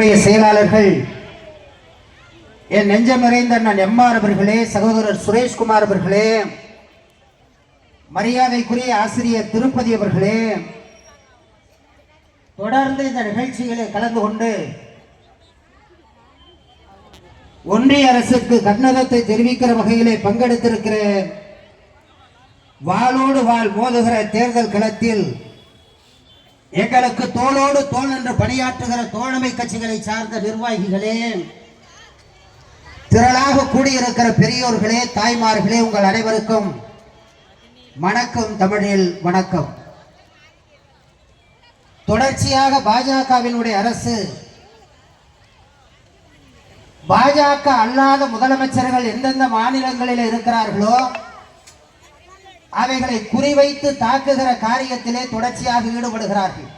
கழகத்தினுடைய செயலாளர்கள், என் நெஞ்சம் நிறைந்த அண்ணன் எம்ஆர் அவர்களே, சகோதரர் சுரேஷ்குமார் அவர்களே, மரியாதைக்குரிய ஆசிரியர் திருப்பதி அவர்களே, தொடர்ந்து இந்த நிகழ்ச்சிகளில் கலந்து கொண்டு ஒன்றிய அரசுக்கு கண்டனத்தை தெரிவிக்கிற வகையிலே பங்கெடுத்திருக்கிற வாளோடு வாள் மோதுகிற தேர்தல் களத்தில் எங்களுக்கு தோளோடு தோள் என்று பணியாற்றுகிற தோழமை கட்சிகளை சார்ந்த நிர்வாகிகளே, திரளாக கூடியிருக்கிற பெரியோர்களே, தாய்மார்களே, உங்கள் அனைவருக்கும் வணக்கம். தமிழில் வணக்கம். தொடர்ச்சியாக பாஜகவினுடைய அரசு பாஜக அல்லாத முதலமைச்சர்கள் எந்தெந்த மாநிலங்களில் இருக்கிறார்களோ அவைகளை குறிவைத்து தாக்குகிற காரியத்திலே தொடர்ச்சியாக ஈடுபடுகிறார்கள்.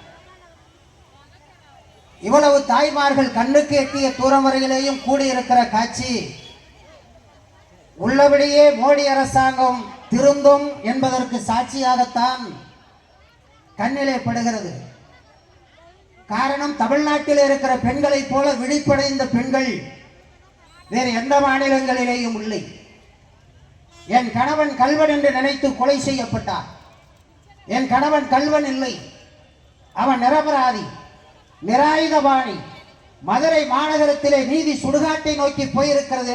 இவ்வளவு தாய்மார்கள் கண்ணுக்கு எட்டிய தூரம் வரையிலேயும் கூடியிருக்கிற காட்சி உள்ளபடியே மோடி அரசாங்கம் திருந்தும் என்பதற்கு சாட்சியாகத்தான் கண்ணிலே படுகிறது. காரணம், தமிழ்நாட்டில் இருக்கிற பெண்களைப் போல விழிப்படைந்த பெண்கள் வேறு எந்த மாநிலங்களிலேயும் இல்லை. என் கணவன் கல்வன் என்று நினைத்து கொலை செய்யப்பட்டார். என் கணவன் கல்வன் இல்லை, அவன் நிரபராதி, நிராயுதபாணி. மதுரை மாநகரத்திலே நீதி சுடுகாட்டை நோக்கி போயிருக்கிறது.